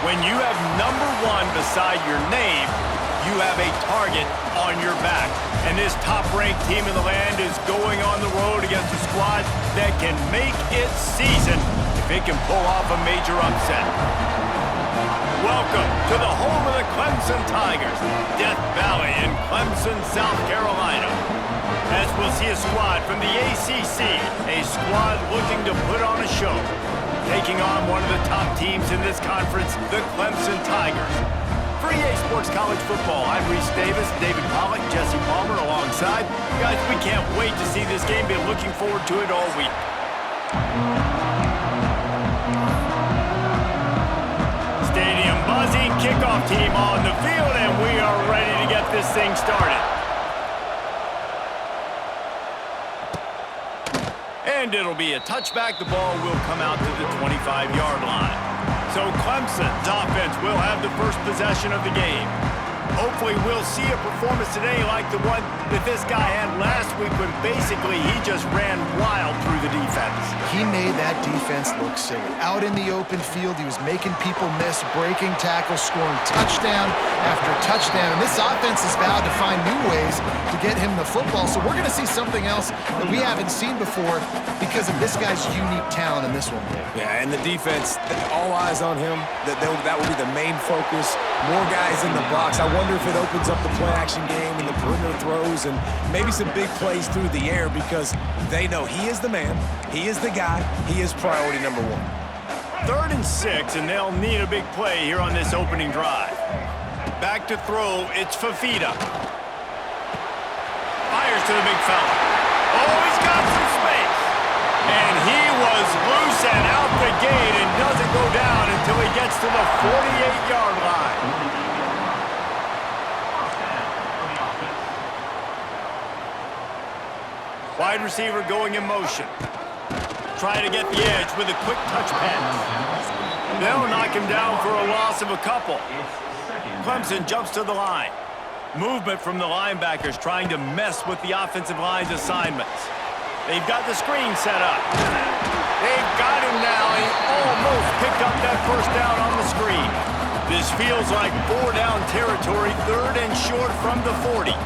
When you have #1 beside your name, you have a target on your back. And this top-ranked team in the land is going on the road against a squad that can make its season if it can pull off a major upset. Welcome to the home of the Clemson Tigers, Death Valley in Clemson, South Carolina. As we'll see a squad from the ACC, a squad looking to put on a show, taking on one of the top teams in this conference, the Clemson Tigers. For EA Sports College Football, I'm Reese Davis, David Pollack, Jesse Palmer alongside. Guys, we can't wait to see this game. Been looking forward to it all week. Stadium buzzing, kickoff team on the field, and we are ready to get this thing started. And it'll be a touchback. The ball will come out to the 25-yard line. So Clemson's offense will have the first possession of the game. Hopefully we'll see a performance today like the one that this guy had last week when basically he just ran wild through the defense. He made that defense look silly. Out in the open field, he was making people miss, breaking tackles, scoring touchdown after touchdown. And this offense has vowed to find new ways to get him the football. So we're going to see something else that we haven't seen before because of this guy's unique talent in this one. Yeah, and the defense, all eyes on him. That will be the main focus. More guys in the box. I wonder if it opens up the play-action game and the perimeter throws and maybe some big plays through the air because they know he is the man, he is the guy, he is priority #1. 3rd and 6, and they'll need a big play here on this opening drive. Back to throw, it's Fafita. Fires to the big fella. Oh, he's got some space. And he was loose and out the gate and doesn't go down until he gets to the 48-yard line. Wide receiver going in motion. Try to get the edge with a quick touch pass. They'll knock him down for a loss of a couple. Clemson jumps to the line. Movement from the linebackers trying to mess with the offensive line's assignments. They've got the screen set up. They've got him now. He almost picked up that first down on the screen. This feels like 4-down territory, 3rd and short from the 40.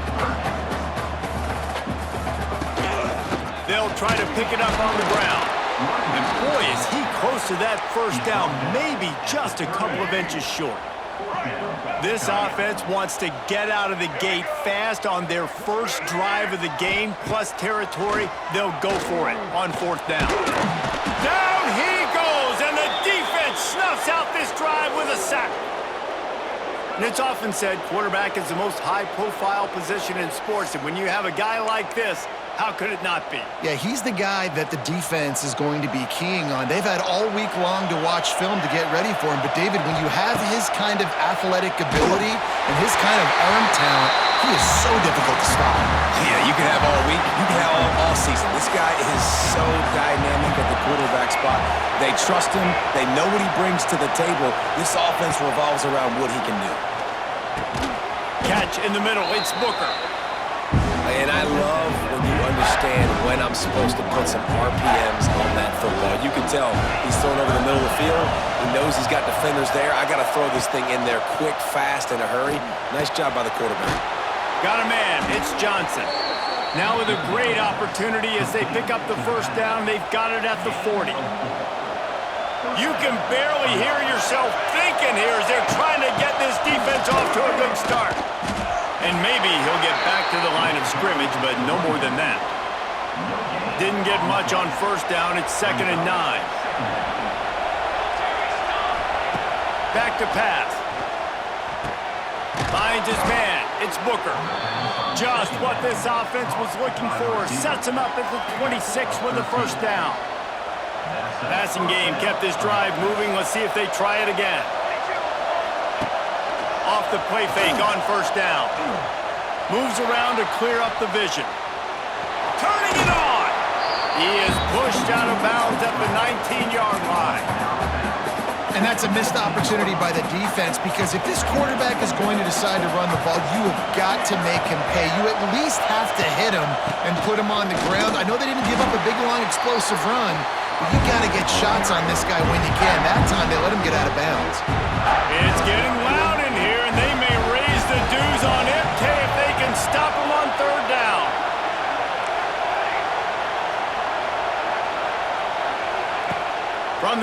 They'll try to pick it up on the ground. And boy, is he close to that first down, maybe just a couple of inches short. This offense wants to get out of the gate fast on their first drive of the game, plus territory. They'll go for it on 4th down. Down he goes, and the defense snuffs out this drive with a sack. And it's often said quarterback is the most high-profile position in sports, and when you have a guy like this, how could it not be? Yeah, he's the guy that the defense is going to be keying on. They've had all week long to watch film to get ready for him. But, David, when you have his kind of athletic ability and his kind of arm talent, he is so difficult to stop. Yeah, you can have all week. You can have all season. This guy is so dynamic at the quarterback spot. They trust him. They know what he brings to the table. This offense revolves around what he can do. Catch in the middle. It's Booker. And I love when you understand when I'm supposed to put some RPMs on that football. You can tell he's throwing over the middle of the field. He knows he's got defenders there. I got to throw this thing in there quick, fast, in a hurry. Nice job by the quarterback. Got a man. It's Johnson. Now with a great opportunity as they pick up the first down. They've got it at the 40. You can barely hear yourself thinking here as they're trying to get this defense off to a good start. And maybe he'll get back to the line of scrimmage, but no more than that. Didn't get much on 1st down. It's 2nd and 9. Back to pass. Finds his man. It's Booker. Just what this offense was looking for. Sets him up at the 26 with the first down. Passing game kept this drive moving. Let's see if they try it again. Off the play fake on 1st down. Moves around to clear up the vision. Turning it on. He is pushed out of bounds at the 19-yard line. And that's a missed opportunity by the defense because if this quarterback is going to decide to run the ball, you have got to make him pay. You at least have to hit him and put him on the ground. I know they didn't give up a big, long, explosive run, but you got to get shots on this guy when you can. That time they let him get out of bounds.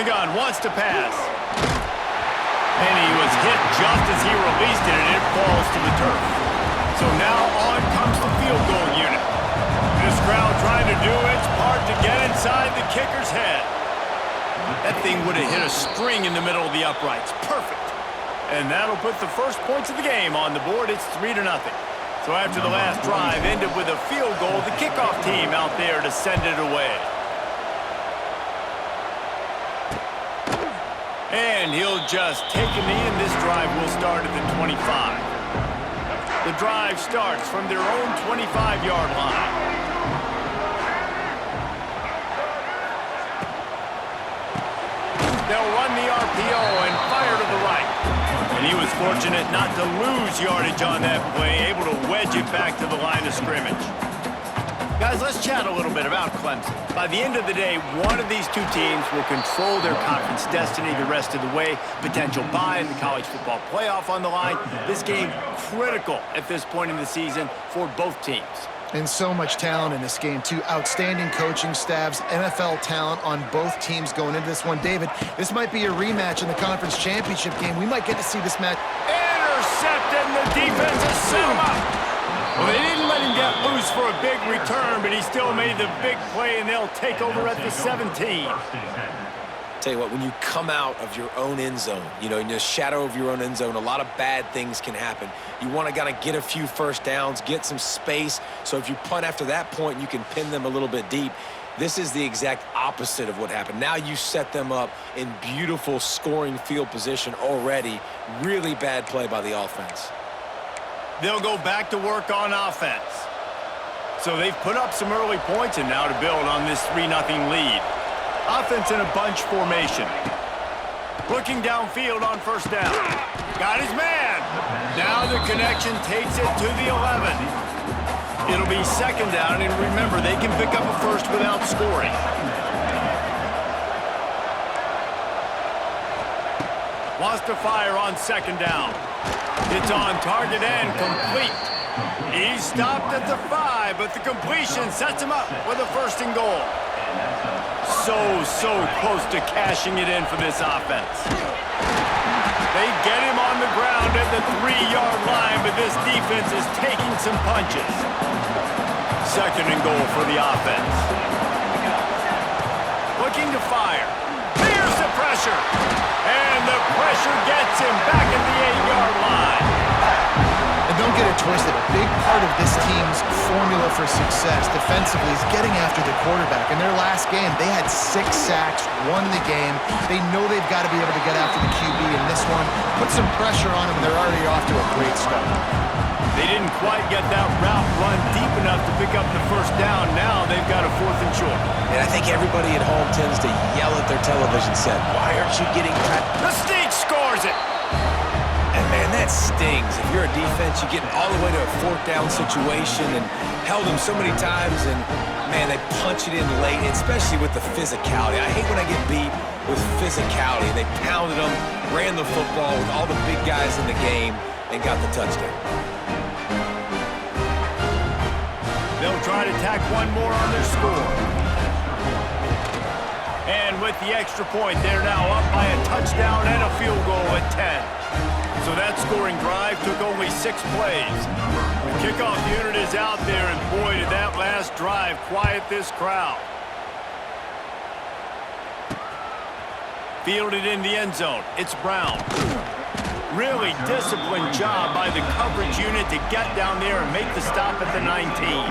gun, wants to pass. And he was hit just as he released it, and it falls to the turf. So now on comes the field goal unit. This crowd trying to do its part to get inside the kicker's head. That thing would have hit a string in the middle of the uprights. Perfect. And that'll put the first points of the game on the board. It's 3-0. So after the last drive ended with a field goal, the kickoff team out there to send it away. And he'll just take a knee, and this drive will start at the 25. The drive starts from their own 25-yard line. They'll run the RPO and fire to the right. And he was fortunate not to lose yardage on that play, able to wedge it back to the line of scrimmage. Guys, let's chat a little bit about Clemson. By the end of the day, one of these two teams will control their conference destiny the rest of the way. Potential bye in the college football playoff on the line. This game critical at this point in the season for both teams. And so much talent in this game, too. Outstanding coaching staffs, NFL talent on both teams going into this one. David, this might be a rematch in the conference championship game. We might get to see this match. Intercepted, and the defense has set him up. Well, they didn't let him get loose for a big return, but he still made the big play, and they'll take over at the 17. Tell you what, when you come out of your own end zone, you know, in the shadow of your own end zone, a lot of bad things can happen. You want to kind of get a few first downs, get some space, so if you punt after that point, you can pin them a little bit deep. This is the exact opposite of what happened. Now you set them up in beautiful scoring field position already. Really bad play by the offense. They'll go back to work on offense. So they've put up some early points, and now to build on this 3-0 lead. Offense in a bunch formation. Looking downfield on first down. Got his man. Now the connection takes it to the 11. It'll be second down, and remember, they can pick up a first without scoring. Wants to fire on second down. It's on target and complete. He's stopped at the 5, but the completion sets him up with a first and goal. So close to cashing it in for this offense. They get him on the ground at the 3-yard line, but this defense is taking some punches. Second and goal for the offense. Looking to fire. Here's the pressure. And the pressure gets him back at the 8-yard line. And don't get it twisted. A big part of this team's formula for success defensively is getting after the quarterback. In their last game, they had 6 sacks, won the game. They know they've got to be able to get after the QB in this one. Put some pressure on them, and they're already off to a great start. They didn't quite get that route run deep enough to pick up the first down. Now they've got a 4th and short. And I think everybody at home tends to yell at their television set, "Why aren't you getting cut?" The Sneak scores it. And man, that stings. If you're a defense, you get all the way to a 4th down situation and held them so many times, and man, they punch it in late, especially with the physicality. I hate when I get beat with physicality. They pounded them, ran the football with all the big guys in the game, and got the touchdown. They'll try to tack one more on their score. And with the extra point, they're now up by a touchdown and a field goal at 10. So that scoring drive took only 6 plays. The kickoff unit is out there, and boy, did that last drive quiet this crowd. Fielded in the end zone. It's Brown. Really disciplined job by the coverage unit to get down there and make the stop at the 19.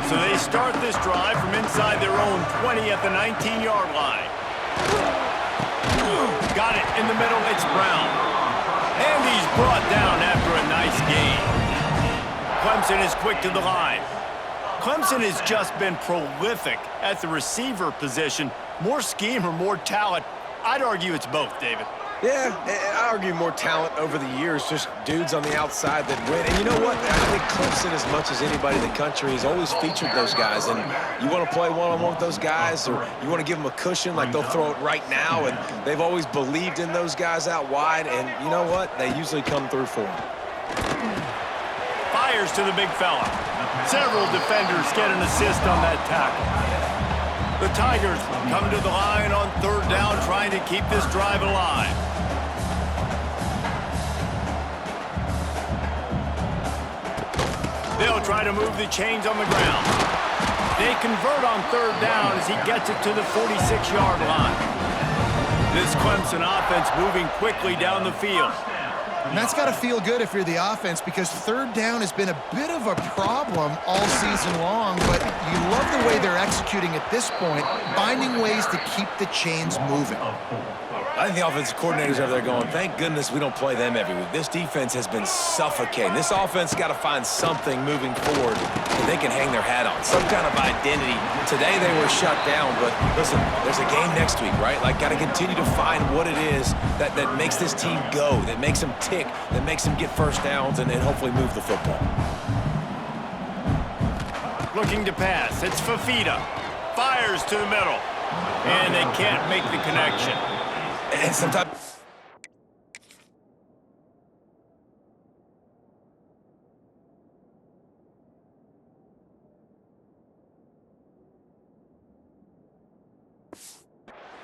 So they start this drive from inside their own 20 at the 19-yard line. Got it in the middle. It's Brown. And he's brought down after a nice gain. Clemson is quick to the line. Clemson has just been prolific at the receiver position. More scheme or more talent? I'd argue it's both, David. Yeah, I argue more talent over the years, just dudes on the outside that win. And you know what? I think Clemson, as much as anybody in the country, has always featured those guys. And you want to play one-on-one with those guys, or you want to give them a cushion, like they'll throw it right now. And they've always believed in those guys out wide. And you know what? They usually come through for them. Fires to the big fella. Several defenders get an assist on that tackle. The Tigers come to the line on third down, trying to keep this drive alive. They'll try to move the chains on the ground. They convert on third down as he gets it to the 46-yard line. This Clemson offense moving quickly down the field. And that's got to feel good if you're the offense, because third down has been a bit of a problem all season long, but you love the way they're executing at this point, finding ways to keep the chains moving. I think the offensive coordinators over there going, thank goodness we don't play them every week. This defense has been suffocating. This offense got to find something moving forward that they can hang their hat on, some kind of identity. Today they were shut down, but listen, there's a game next week, right? Like, got to continue to find what it is that makes this team go, that makes them tick, that makes them get first downs and hopefully move the football. Looking to pass. It's Fafita. Fires to the middle. And they can't make the connection. And sometimes...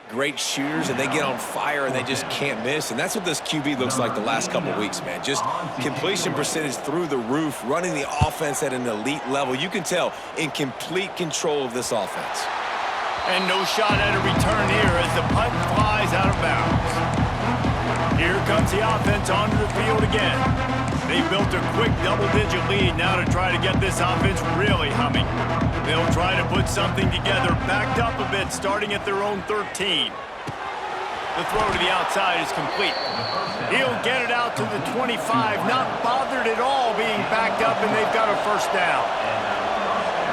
great shooters, and they get on fire and they just can't miss. And that's what this QB looks like the last couple of weeks, man. Just completion percentage through the roof, running the offense at an elite level. You can tell in complete control of this offense. And no shot at a return here as the punt flies out of bounds. Here comes the offense onto the field again. They built a quick double-digit lead now to try to get this offense really humming. They'll try to put something together, backed up a bit, starting at their own 13. The throw to the outside is complete. He'll get it out to the 25, not bothered at all being backed up, and they've got a first down.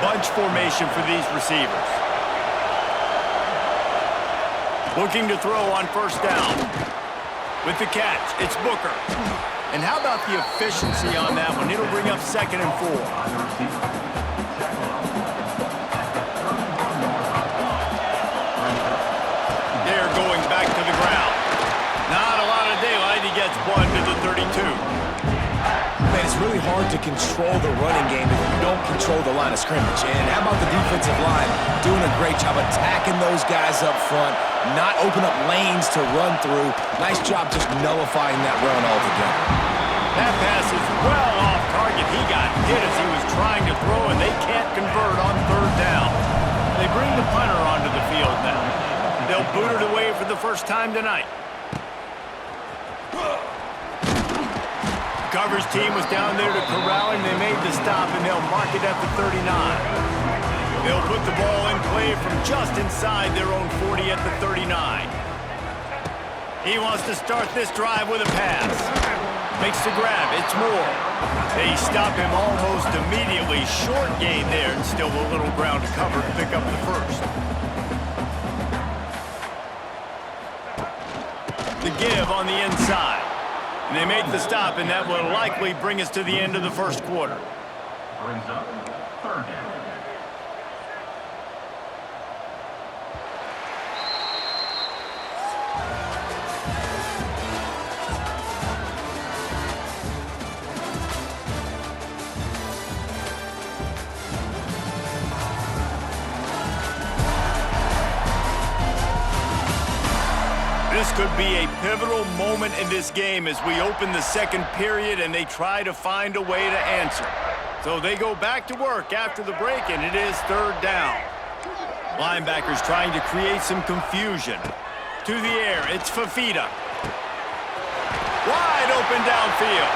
Bunch formation for these receivers. Looking to throw on first down. With the catch, it's Booker. And how about the efficiency on that one? It'll bring up 2nd and 4. They're going back to the ground. Not a lot of daylight. He gets one to the 32. Man, it's really hard to control the running game if you don't control the line of scrimmage. And how about the defensive line doing a great job attacking those guys up front, not open up lanes to run through. Nice job just nullifying that run altogether. That pass is well off target. He got hit as he was trying to throw, and they can't convert on third down. They bring the punter onto the field now. They'll boot it away for the first time tonight. Coverage team was down there to corral him. They made the stop, and they'll mark it at the 39. They'll put the ball in play from just inside their own 40 at the 39. He wants to start this drive with a pass. Makes the grab. It's Moore. They stop him almost immediately. Short gain there, and still a little ground to cover to pick up the first. The give on the inside. And they make the stop, and that will likely bring us to the end of the first quarter. Brings up third down. This could be a pivotal moment in this game as we open the second period and they try to find a way to answer. So they go back to work after the break, and it is third down. Linebackers trying to create some confusion. To the air, it's Fafita. Wide open downfield.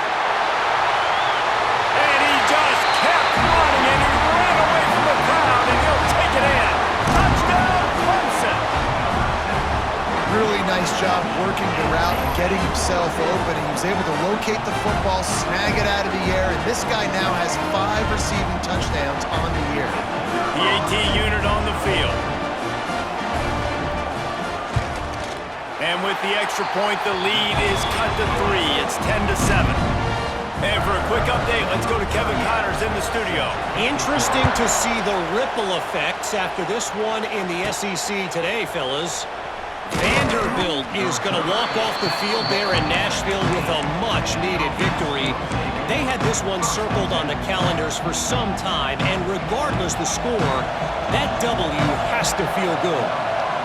And he just kept running, and he ran away from the crowd, and he'll take it in. Touchdown, Clemson! Really nice job working the route and getting himself open. He was able to locate the football, snag it out of the air, and this guy now has 5 receiving touchdowns on the year. The AT unit on the field. And with the extra point, the lead is cut to 3. It's 10-7. And for a quick update, let's go to Kevin Condors in the studio. Interesting to see the ripple effects after this one in the SEC today, fellas. Vanderbilt is going to walk off the field there in Nashville with a much-needed victory. They had this one circled on the calendars for some time, and regardless the score, that W has to feel good.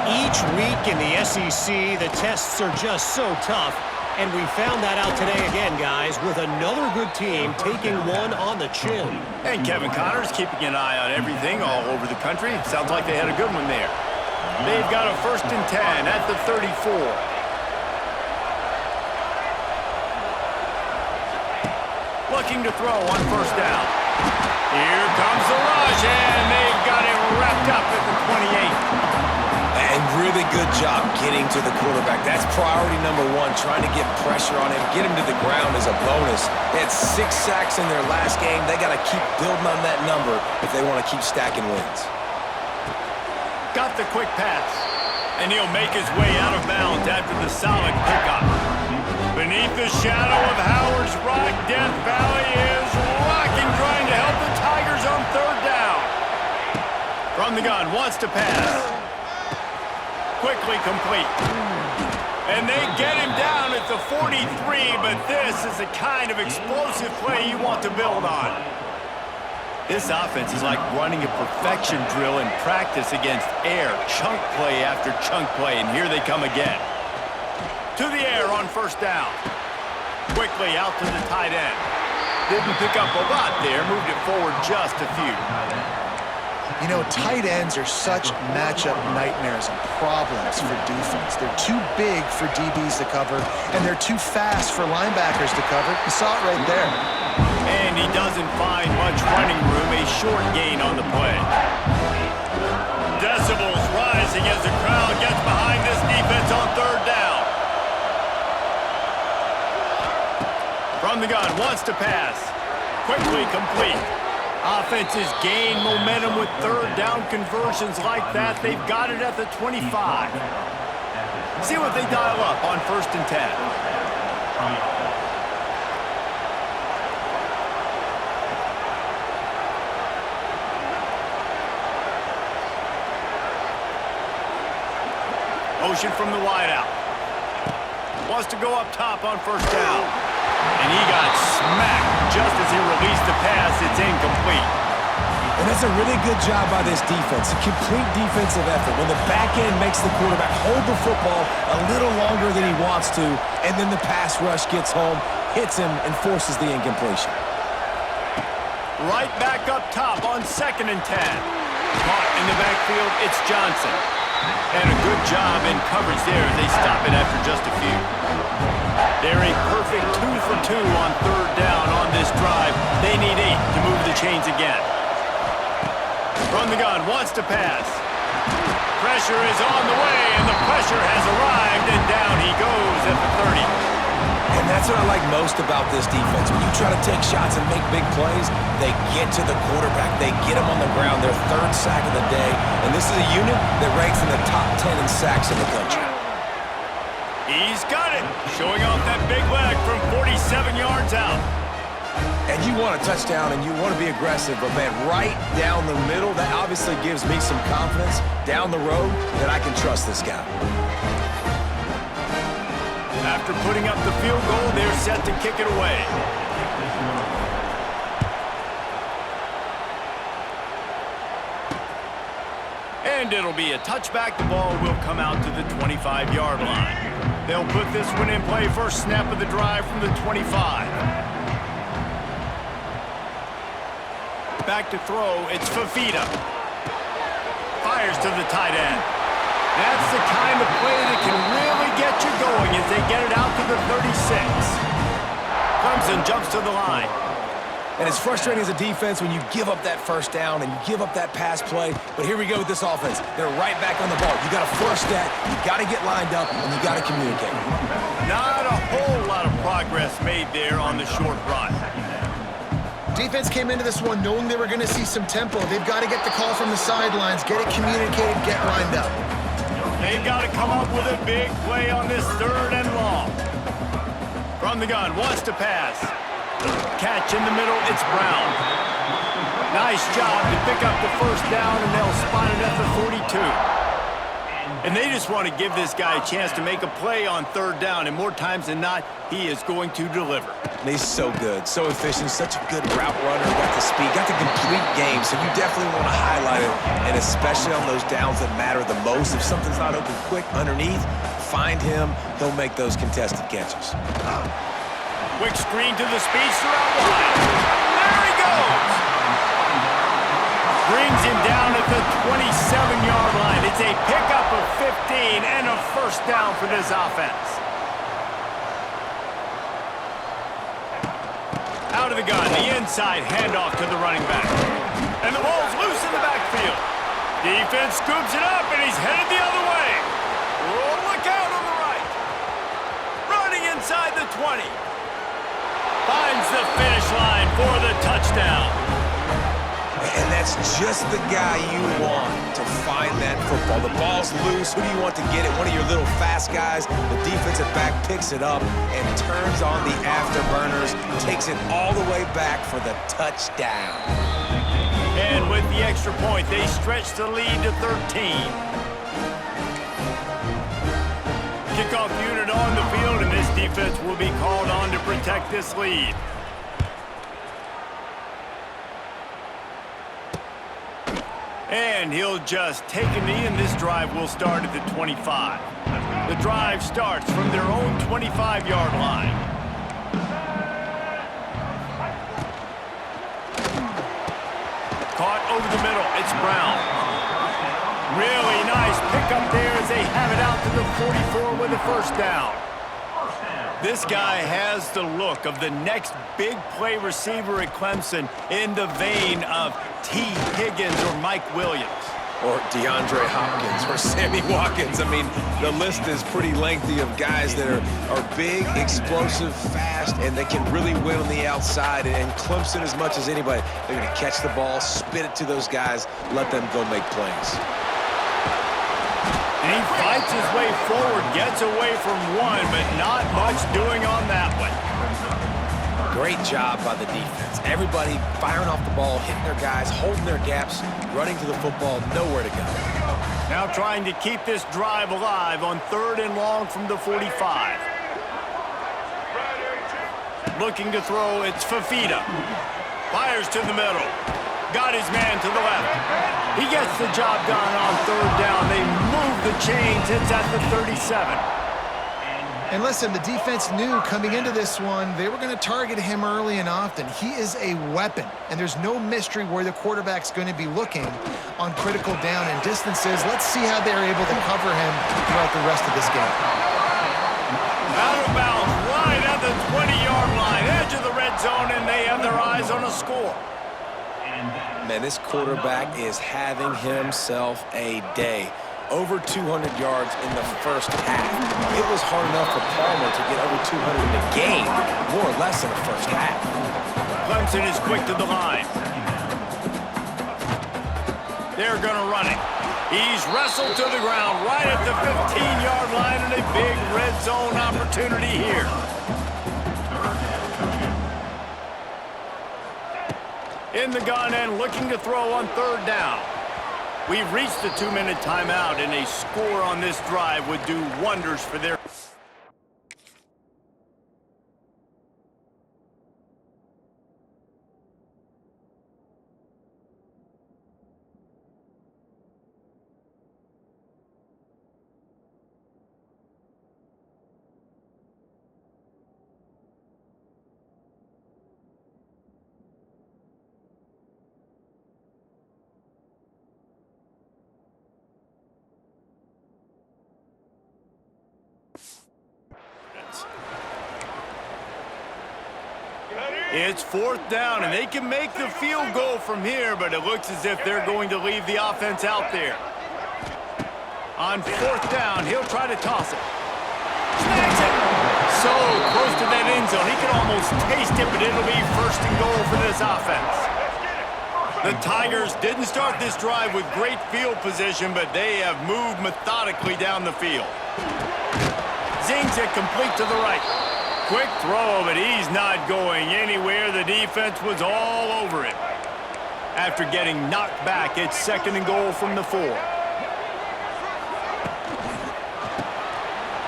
Each week in the SEC, the tests are just so tough, and we found that out today again, guys, with another good team taking one on the chin. And Kevin Condors keeping an eye on everything all over the country. Sounds like they had a good one there. They've got a 1st and 10 at the 34. Looking to throw on 1st down. Here comes the rush, and they've got it wrapped up at the 28. And really good job getting to the quarterback. That's priority number one, trying to get pressure on him. Get him to the ground as a bonus. They had 6 sacks in their last game. They got to keep building on that number if they want to keep stacking wins. Got the quick pass, and he'll make his way out of bounds after the solid pickup. Beneath the shadow of Howard's Rock, Death Valley is rocking, trying to help the Tigers on 3rd down. From the gun, wants to pass. Quickly complete. And they get him down at the 43, but this is the kind of explosive play you want to build on. This offense is like running a perfection drill in practice against air. Chunk play after chunk play, and here they come again. To the air on 1st down. Quickly out to the tight end. Didn't pick up a lot there, moved it forward just a few. You know, tight ends are such matchup nightmares and problems for defense. They're too big for DBs to cover, and they're too fast for linebackers to cover. You saw it right there. And he doesn't find much running room, a short gain on the play. Decibels rising as the crowd gets behind this defense on 3rd down. From the gun, wants to pass. Quickly complete. Offenses gain momentum with 3rd down conversions like that. They've got it at the 25. See what they dial up on 1st and 10. Motion from the wideout. Wants to go up top on 1st down. And he got smacked just as he released the pass. It's incomplete. And that's a really good job by this defense. A complete defensive effort. When the back end makes the quarterback hold the football a little longer than he wants to, and then the pass rush gets home, hits him, and forces the incompletion. Right back up top on 2nd and 10. Caught in the backfield, it's Johnson. And a good job in coverage there as they stop it after just a few. They're a perfect 2 for 2 on 3rd down on this drive. They need 8 to move the chains again. From the gun, wants to pass. Pressure is on the way, and the pressure has arrived, and down he goes at the 30. And that's what I like most about this defense. When you try to take shots and make big plays, they get to the quarterback. They get him on the ground. Their 3rd sack of the day. And this is a unit that ranks in the top 10 in sacks in the country. He's got it, showing off that big leg from 47 yards out. And you want a touchdown and you want to be aggressive, but man, right down the middle, that obviously gives me some confidence down the road that I can trust this guy. After putting up the field goal, they're set to kick it away. And it'll be a touchback. The ball will come out to the 25-yard line. They'll put this one in play. First snap of the drive from the 25. Back to throw. It's Fafita. Fires to the tight end. That's the kind of play that can really get you going as they get it out to the 36. Clemson jumps to the line. And it's frustrating as a defense when you give up that 1st down and you give up that pass play. But here we go with this offense. They're right back on the ball. You got to force that. You got to get lined up, and you got to communicate. Not a whole lot of progress made there on the short run. Defense came into this one knowing they were going to see some tempo. They've got to get the call from the sidelines, get it communicated, get lined up. They've got to come up with a big play on this 3rd and long. From the gun, wants to pass. Catch in the middle, it's Brown. Nice job to pick up the 1st down, and they'll spot it at the 42. And they just want to give this guy a chance to make a play on third down, and more times than not, he is going to deliver. And he's so good, so efficient, such a good route runner, got the speed, got the complete game, so you definitely want to highlight it, and especially on those downs that matter the most. If something's not open quick underneath, find him, he'll make those contested catches. Quick screen to the speedster out wide. There he goes! Brings him down at the 27-yard line. It's a pickup of 15 and a first down for this offense. Out of the gun, the inside handoff to the running back. And the ball's loose in the backfield. Defense scoops it up, and he's headed the other way. Oh, look out on the right. Running inside the 20. Finds the finish line for the touchdown. And that's just the guy you want to find that football. The ball's loose. Who do you want to get it? One of your little fast guys. The defensive back picks it up and turns on the afterburners, takes it all the way back for the touchdown. And with the extra point, they stretch the lead to 13. Kickoff unit on the field, and this defense will be called on to protect this lead. And he'll just take a knee, and this drive will start at the 25. The drive starts from their own 25-yard line. Caught over the middle. It's Brown. Really nice pickup there as they have it out to the 44 with a first down. This guy has the look of the next big play receiver at Clemson in the vein of T. Higgins or Mike Williams. Or DeAndre Hopkins or Sammy Watkins. I mean, the list is pretty lengthy of guys that are big, explosive, fast, and they can really win on the outside. And Clemson, as much as anybody, they're going to catch the ball, spit it to those guys, let them go make plays. And he fights his way forward, gets away from one, but not much doing on that one. Great job by the defense. Everybody firing off the ball, hitting their guys, holding their gaps, running to the football, nowhere to go. Now trying to keep this drive alive on third and long from the 45. Looking to throw, it's Fafita. Fires to the middle. Got his man to the left. He gets the job done on third down. They move the chains. It's at the 37. And listen, the defense knew coming into this one, they were going to target him early and often. He is a weapon, and there's no mystery where the quarterback's going to be looking on critical down and distances. Let's see how they're able to cover him throughout the rest of this game. Out of bounds, right at the 20-yard line, edge of the red zone, and they have their eyes on a score. Man, this quarterback is having himself a day. Over 200 yards in the first half. It was hard enough for Palmer to get over 200 in a game, more or less in the first half. Clemson is quick to the line. They're going to run it. He's wrestled to the ground right at the 15-yard line, and a big red zone opportunity here. In the gun and looking to throw on third down. We've reached the 2-minute timeout, and a score on this drive would do wonders for their... It's fourth down, and they can make the field goal from here, but it looks as if they're going to leave the offense out there. On fourth down, he'll try to toss it. Snags it! So close to that end zone, he can almost taste it, but it'll be first and goal for this offense. The Tigers didn't start this drive with great field position, but they have moved methodically down the field. Zings it complete to the right. Quick throw, but he's not going anywhere. The defense was all over him. After getting knocked back, it's second and goal from the 4.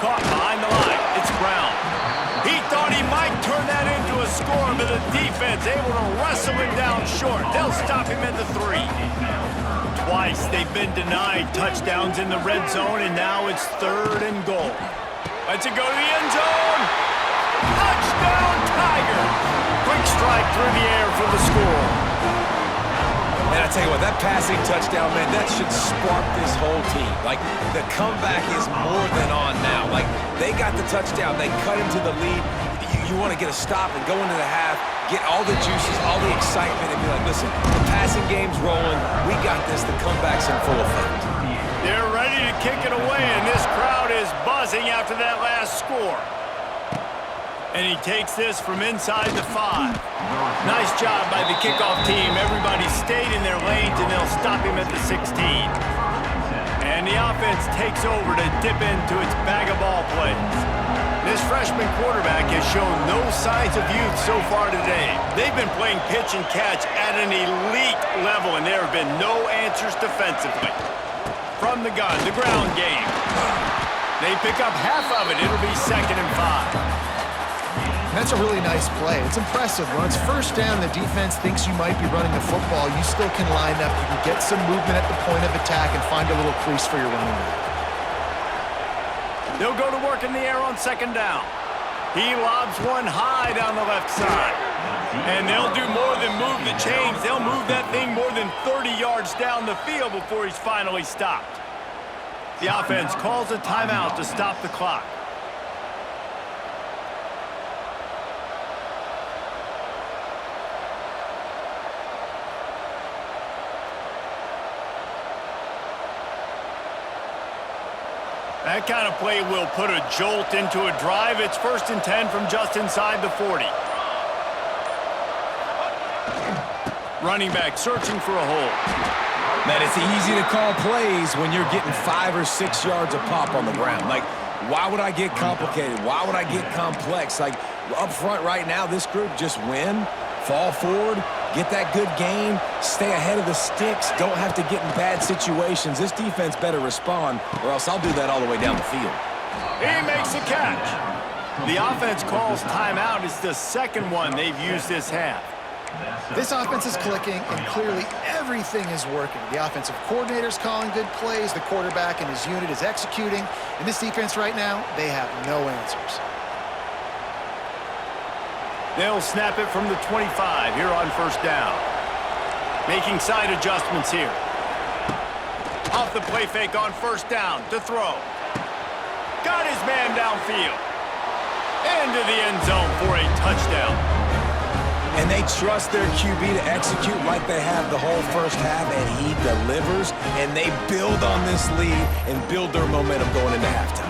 caught behind the line. It's Brown. He thought he might turn that into a score, but the defense able to wrestle him down short. They'll stop him at the 3. Twice they've been denied touchdowns in the red zone, and now it's 3rd and goal. Let's it go to the end zone. Touchdown, Tigers! Quick strike through the air for the score. And I tell you what, that passing touchdown, man, that should spark this whole team. Like, the comeback is more than on now. Like, they got the touchdown. They cut into the lead. You want to get a stop and go into the half, get all the juices, all the excitement, and be like, listen, the passing game's rolling. We got this. The comeback's in full effect. They're ready to kick it away, and this crowd is buzzing after that last score. And he takes this from inside the 5. Nice job by the kickoff team. Everybody stayed in their lanes, and they'll stop him at the 16. And the offense takes over to dip into its bag of ball plays. This freshman quarterback has shown no signs of youth so far today. They've been playing pitch and catch at an elite level, and there have been no answers defensively. From the gun, the ground game. They pick up half of it. It'll be 2nd and 5. That's a really nice play. It's impressive. When it's first down, the defense thinks you might be running the football. You still can line up. You can get some movement at the point of attack and find a little crease for your running back. They'll go to work in the air on 2nd down. He lobs one high down the left side. And they'll do more than move the chains. They'll move that thing more than 30 yards down the field before he's finally stopped. The offense calls a timeout to stop the clock. That kind of play will put a jolt into a drive. It's 1st and 10 from just inside the 40. Running back searching for a hole. Man, it's easy to call plays when you're getting 5 or 6 yards a pop on the ground. Like, why would I get complicated? Why would I get complex? Like, up front right now, this group just win, fall forward, get that good gain, stay ahead of the sticks, don't have to get in bad situations. This defense better respond, or else I'll do that all the way down the field. He makes the catch. The offense calls timeout. It's the 2nd one they've used this half. This offense is clicking, and clearly everything is working. The offensive coordinator's calling good plays. The quarterback and his unit is executing. And this defense right now, they have no answers. They'll snap it from the 25 here on 1st down. Making side adjustments here. Off the play fake on 1st down to throw. Got his man downfield. Into the end zone for a touchdown. And they trust their QB to execute like they have the whole first half, and he delivers, and they build on this lead and build their momentum going into halftime.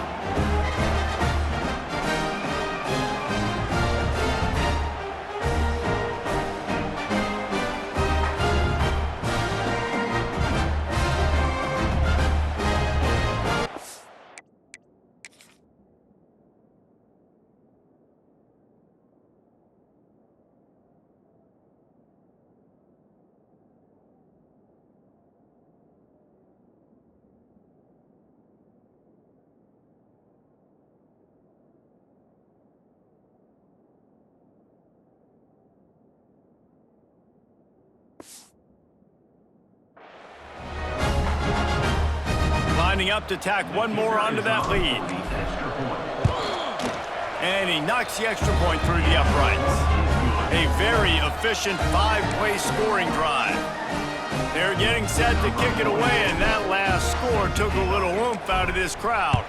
Lining up to tack one more onto that lead. And he knocks the extra point through the uprights. A very efficient 5-play scoring drive. They're getting set to kick it away, and that last score took a little oomph out of this crowd.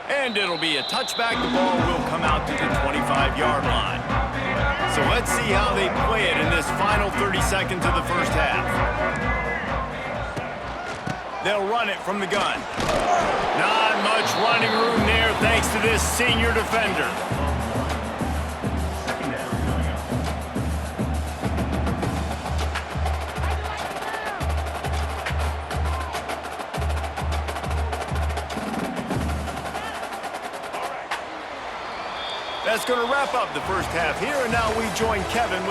And it'll be a touchback. The ball will come out to the 25-yard line. So let's see how they play it in this final 30 seconds of the first half. They'll run it from the gun. Not much running room there thanks to this senior defender. That's going to wrap up the first half here, and now we join Kevin with